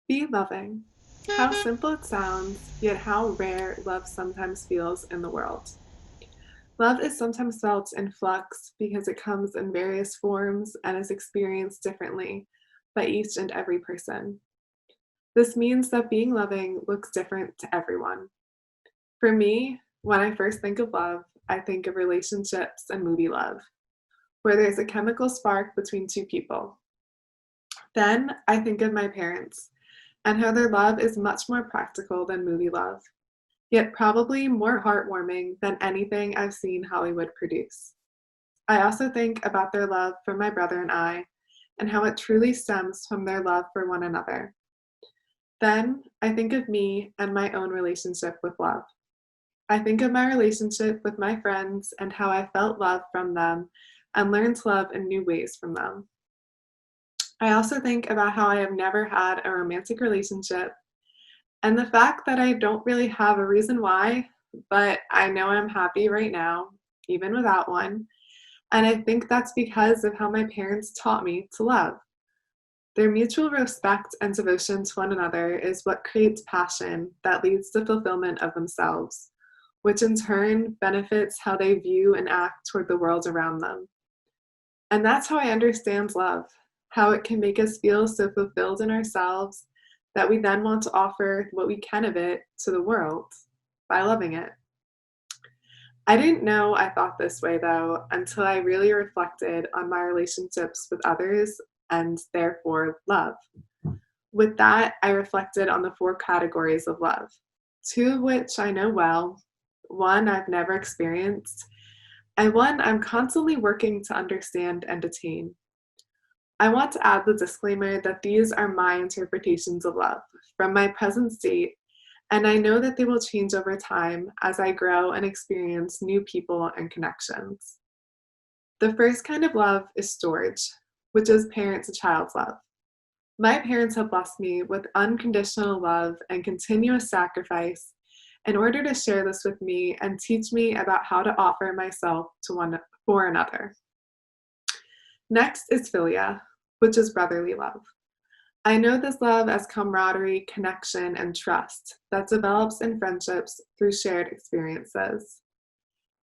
Be loving. How simple it sounds, yet how rare love sometimes feels in the world. Love is sometimes felt in flux because it comes in various forms and is experienced differently by each and every person. This means that being loving looks different to everyone. For me, when I first think of love, I think of relationships and movie love, where there's a chemical spark between two people. Then I think of my parents and how their love is much more practical than movie love, yet probably more heartwarming than anything I've seen Hollywood produce. I also think about their love for my brother and I, and how it truly stems from their love for one another. Then I think of me and my own relationship with love. I think of my relationship with my friends and how I felt love from them and learned to love in new ways from them. I also think about how I have never had a romantic relationship and the fact that I don't really have a reason why, but I know I'm happy right now, even without one. And I think that's because of how my parents taught me to love. Their mutual respect and devotion to one another is what creates passion that leads to fulfillment of themselves, which in turn benefits how they view and act toward the world around them. And that's how I understand love, how it can make us feel so fulfilled in ourselves that we then want to offer what we can of it to the world by loving it. I didn't know I thought this way though until I really reflected on my relationships with others and therefore love. With that, I reflected on the four categories of love, two of which I know well, one I've never experienced, and one I'm constantly working to understand and attain. I want to add the disclaimer that these are my interpretations of love from my present state, and I know that they will change over time as I grow and experience new people and connections. The first kind of love is storge, which is parent to child love. My parents have blessed me with unconditional love and continuous sacrifice in order to share this with me and teach me about how to offer myself to one for another. Next is philia, which is brotherly love. I know this love as camaraderie, connection, and trust that develops in friendships through shared experiences.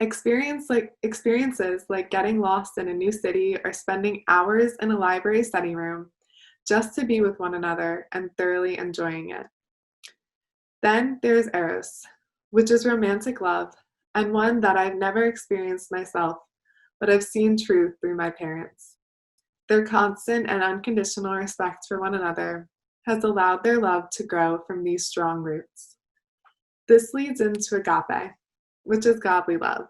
Experiences like getting lost in a new city or spending hours in a library study room just to be with one another and thoroughly enjoying it. Then there's eros, which is romantic love, and one that I've never experienced myself, but I've seen true through my parents. Their constant and unconditional respect for one another has allowed their love to grow from these strong roots. This leads into agape, which is godly love.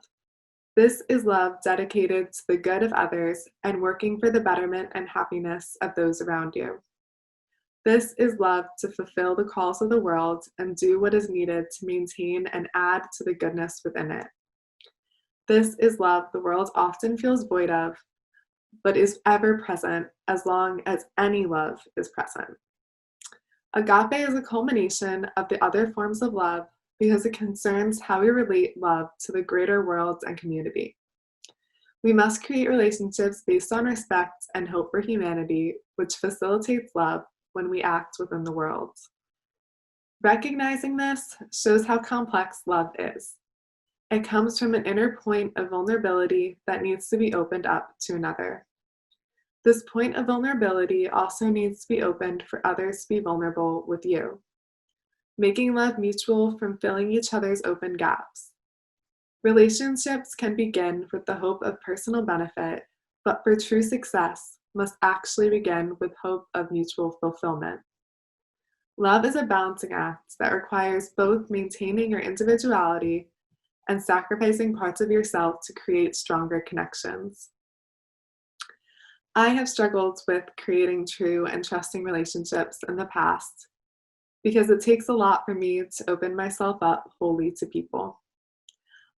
This is love dedicated to the good of others and working for the betterment and happiness of those around you. This is love to fulfill the calls of the world and do what is needed to maintain and add to the goodness within it. This is love the world often feels void of, but is ever present as long as any love is present. Agape is a culmination of the other forms of love because it concerns how we relate love to the greater world and community. We must create relationships based on respect and hope for humanity, which facilitates love when we act within the world. Recognizing this shows how complex love is. It comes from an inner point of vulnerability that needs to be opened up to another. This point of vulnerability also needs to be opened for others to be vulnerable with you, making love mutual from filling each other's open gaps. Relationships can begin with the hope of personal benefit, but for true success must actually begin with hope of mutual fulfillment. Love is a balancing act that requires both maintaining your individuality and sacrificing parts of yourself to create stronger connections. I have struggled with creating true and trusting relationships in the past because it takes a lot for me to open myself up wholly to people.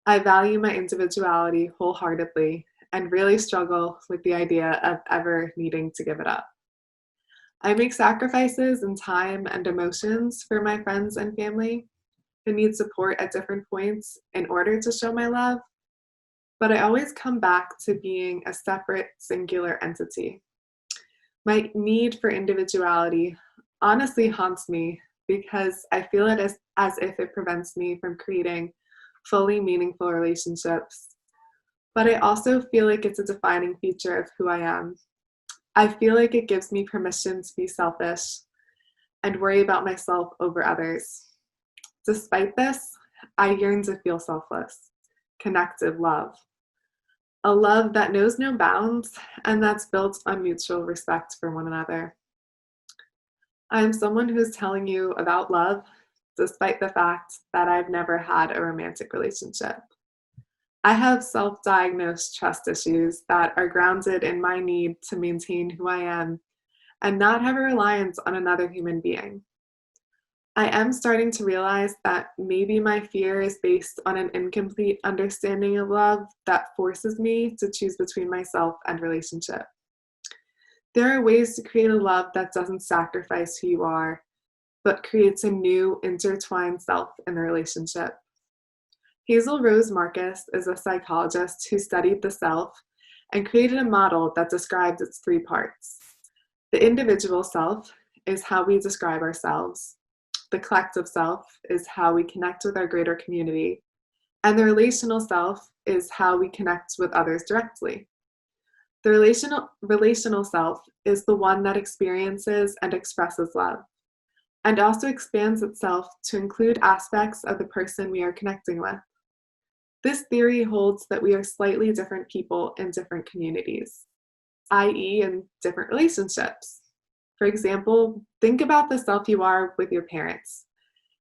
I value my individuality wholeheartedly and really struggle with the idea of ever needing to give it up. I make sacrifices in time and emotions for my friends and family who need support at different points in order to show my love, but I always come back to being a separate, singular entity. My need for individuality honestly haunts me because I feel it as if it prevents me from creating fully meaningful relationships. But I also feel like it's a defining feature of who I am. I feel like it gives me permission to be selfish and worry about myself over others. Despite this, I yearn to feel selfless, connected love. A love that knows no bounds and that's built on mutual respect for one another. I am someone who's telling you about love despite the fact that I've never had a romantic relationship. I have self diagnosed trust issues that are grounded in my need to maintain who I am and not have a reliance on another human being. I am starting to realize that maybe my fear is based on an incomplete understanding of love that forces me to choose between myself and relationship. There are ways to create a love that doesn't sacrifice who you are, but creates a new intertwined self in the relationship. Hazel Rose Marcus is a psychologist who studied the self and created a model that described its three parts. The individual self is how we describe ourselves. The collective self is how we connect with our greater community. And the relational self is how we connect with others directly. The relational self is the one that experiences and expresses love, and also expands itself to include aspects of the person we are connecting with. This theory holds that we are slightly different people in different communities, i.e., in different relationships. For example, think about the self you are with your parents.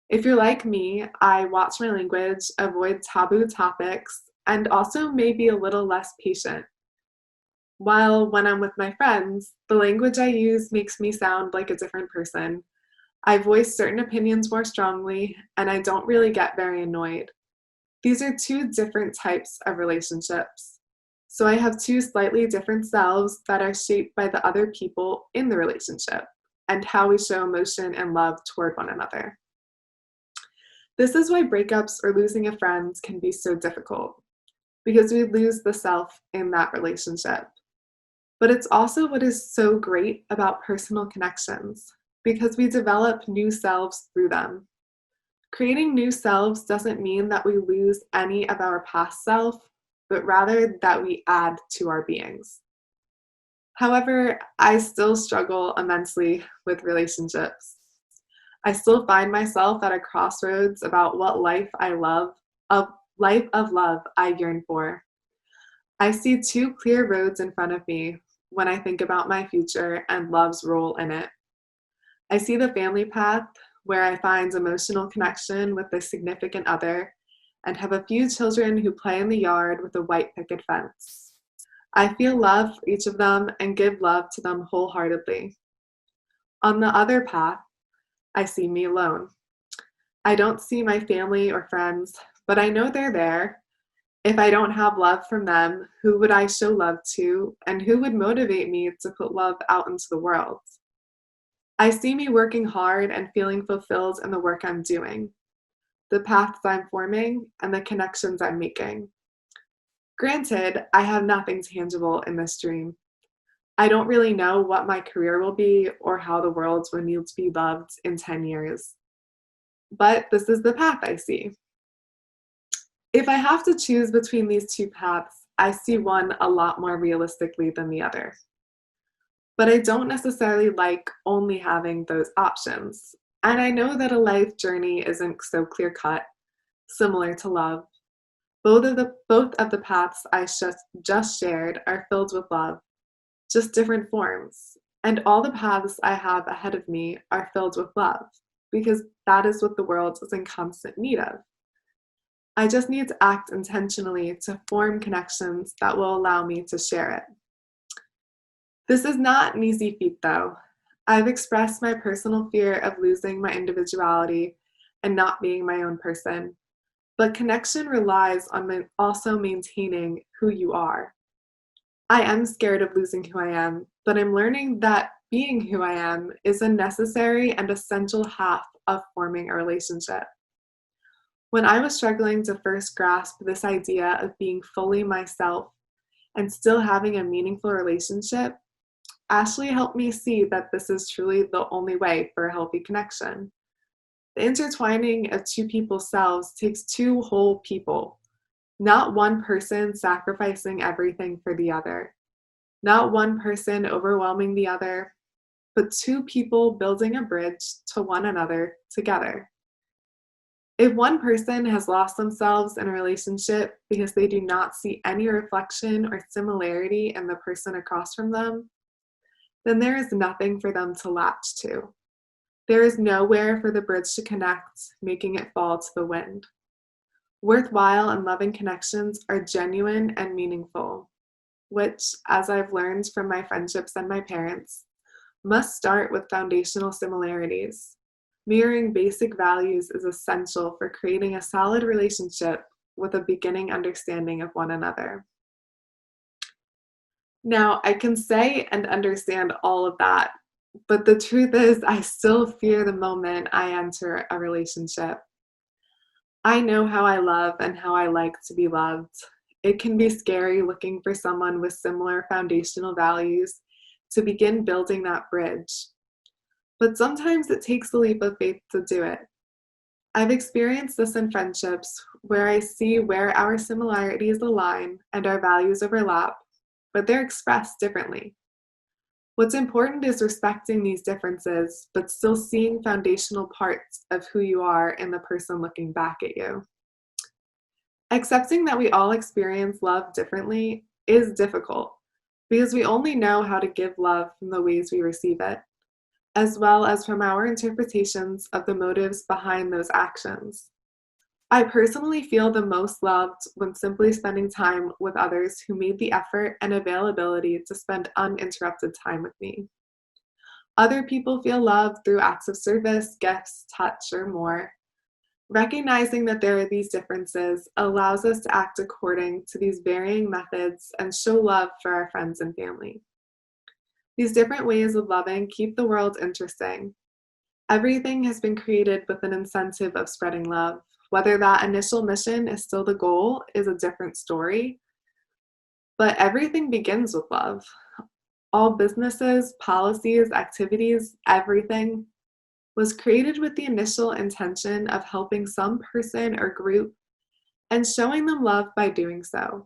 If you're like me, I watch my language, avoid taboo topics, and also may be a little less patient. While when I'm with my friends, the language I use makes me sound like a different person. I voice certain opinions more strongly, and I don't really get very annoyed. These are two different types of relationships. So I have two slightly different selves that are shaped by the other people in the relationship and how we show emotion and love toward one another. This is why breakups or losing a friend can be so difficult, because we lose the self in that relationship. But it's also what is so great about personal connections, because we develop new selves through them. Creating new selves doesn't mean that we lose any of our past self, but rather that we add to our beings. However, I still struggle immensely with relationships. I still find myself at a crossroads about what life of love I yearn for. I see two clear roads in front of me when I think about my future and love's role in it. I see the family path where I find emotional connection with a significant other and have a few children who play in the yard with a white picket fence. I feel love for each of them and give love to them wholeheartedly. On the other path, I see me alone. I don't see my family or friends, but I know they're there. If I don't have love from them, who would I show love to, and who would motivate me to put love out into the world? I see me working hard and feeling fulfilled in the work I'm doing, the paths I'm forming, and the connections I'm making. Granted, I have nothing tangible in this dream. I don't really know what my career will be or how the world will need to be loved in 10 years. But this is the path I see. If I have to choose between these two paths, I see one a lot more realistically than the other. But I don't necessarily like only having those options. And I know that a life journey isn't so clear cut, similar to love. Both of the paths I just shared are filled with love, just different forms. And all the paths I have ahead of me are filled with love, because that is what the world is in constant need of. I just need to act intentionally to form connections that will allow me to share it. This is not an easy feat, though. I've expressed my personal fear of losing my individuality and not being my own person, but connection relies on also maintaining who you are. I am scared of losing who I am, but I'm learning that being who I am is a necessary and essential half of forming a relationship. When I was struggling to first grasp this idea of being fully myself and still having a meaningful relationship, Ashley helped me see that this is truly the only way for a healthy connection. The intertwining of two people's selves takes two whole people, not one person sacrificing everything for the other, not one person overwhelming the other, but two people building a bridge to one another together. If one person has lost themselves in a relationship because they do not see any reflection or similarity in the person across from them, then there is nothing for them to latch to. There is nowhere for the bridge to connect, making it fall to the wind. Worthwhile and loving connections are genuine and meaningful, which, as I've learned from my friendships and my parents, must start with foundational similarities. Mirroring basic values is essential for creating a solid relationship with a beginning understanding of one another. Now, I can say and understand all of that, but the truth is, I still fear the moment I enter a relationship. I know how I love and how I like to be loved. It can be scary looking for someone with similar foundational values to begin building that bridge. But sometimes it takes a leap of faith to do it. I've experienced this in friendships where I see where our similarities align and our values overlap, but they're expressed differently. What's important is respecting these differences, but still seeing foundational parts of who you are in the person looking back at you. Accepting that we all experience love differently is difficult because we only know how to give love from the ways we receive it, as well as from our interpretations of the motives behind those actions. I personally feel the most loved when simply spending time with others who made the effort and availability to spend uninterrupted time with me. Other people feel loved through acts of service, gifts, touch, or more. Recognizing that there are these differences allows us to act according to these varying methods and show love for our friends and family. These different ways of loving keep the world interesting. Everything has been created with an incentive of spreading love. Whether that initial mission is still the goal is a different story, but everything begins with love. All businesses, policies, activities, everything was created with the initial intention of helping some person or group and showing them love by doing so.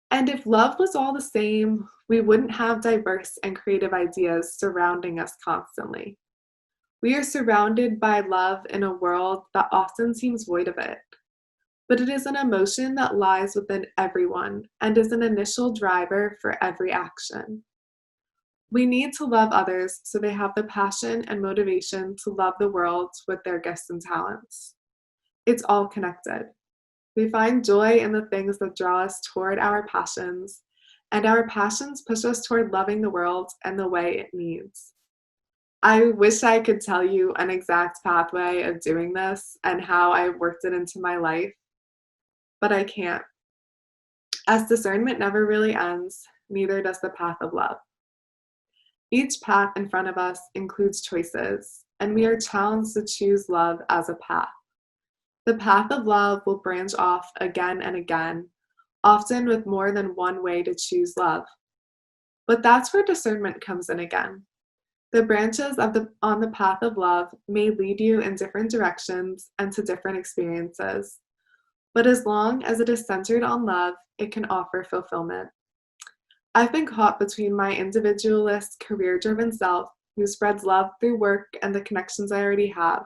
And if love was all the same, we wouldn't have diverse and creative ideas surrounding us constantly. We are surrounded by love in a world that often seems void of it, but it is an emotion that lies within everyone and is an initial driver for every action. We need to love others so they have the passion and motivation to love the world with their gifts and talents. It's all connected. We find joy in the things that draw us toward our passions, and our passions push us toward loving the world and the way it needs. I wish I could tell you an exact pathway of doing this and how I worked it into my life, but I can't. As discernment never really ends, neither does the path of love. Each path in front of us includes choices, and we are challenged to choose love as a path. The path of love will branch off again and again, often with more than one way to choose love. But that's where discernment comes in again. The branches on the path of love may lead you in different directions and to different experiences, but as long as it is centered on love, it can offer fulfillment. I've been caught between my individualist, career-driven self who spreads love through work and the connections I already have,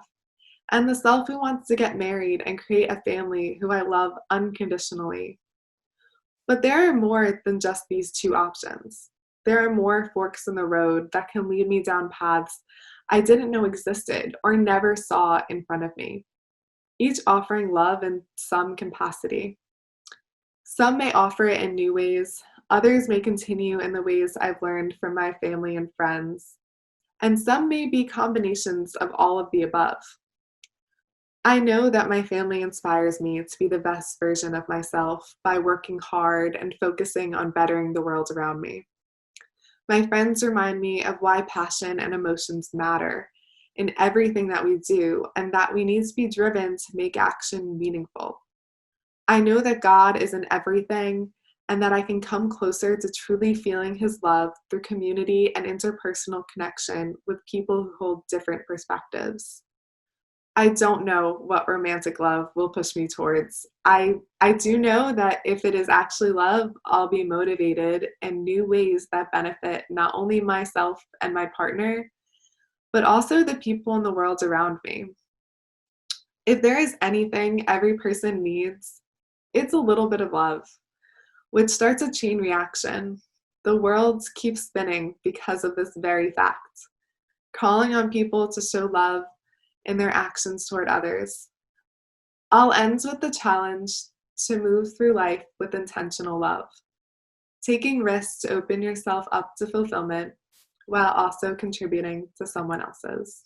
and the self who wants to get married and create a family who I love unconditionally. But there are more than just these two options. There are more forks in the road that can lead me down paths I didn't know existed or never saw in front of me, each offering love in some capacity. Some may offer it in new ways, others may continue in the ways I've learned from my family and friends, and some may be combinations of all of the above. I know that my family inspires me to be the best version of myself by working hard and focusing on bettering the world around me. My friends remind me of why passion and emotions matter in everything that we do, and that we need to be driven to make action meaningful. I know that God is in everything and that I can come closer to truly feeling his love through community and interpersonal connection with people who hold different perspectives. I don't know what romantic love will push me towards. I do know that if it is actually love, I'll be motivated in new ways that benefit not only myself and my partner, but also the people in the world around me. If there is anything every person needs, it's a little bit of love, which starts a chain reaction. The world keeps spinning because of this very fact, calling on people to show love in their actions toward others. I'll end with the challenge to move through life with intentional love, taking risks to open yourself up to fulfillment while also contributing to someone else's.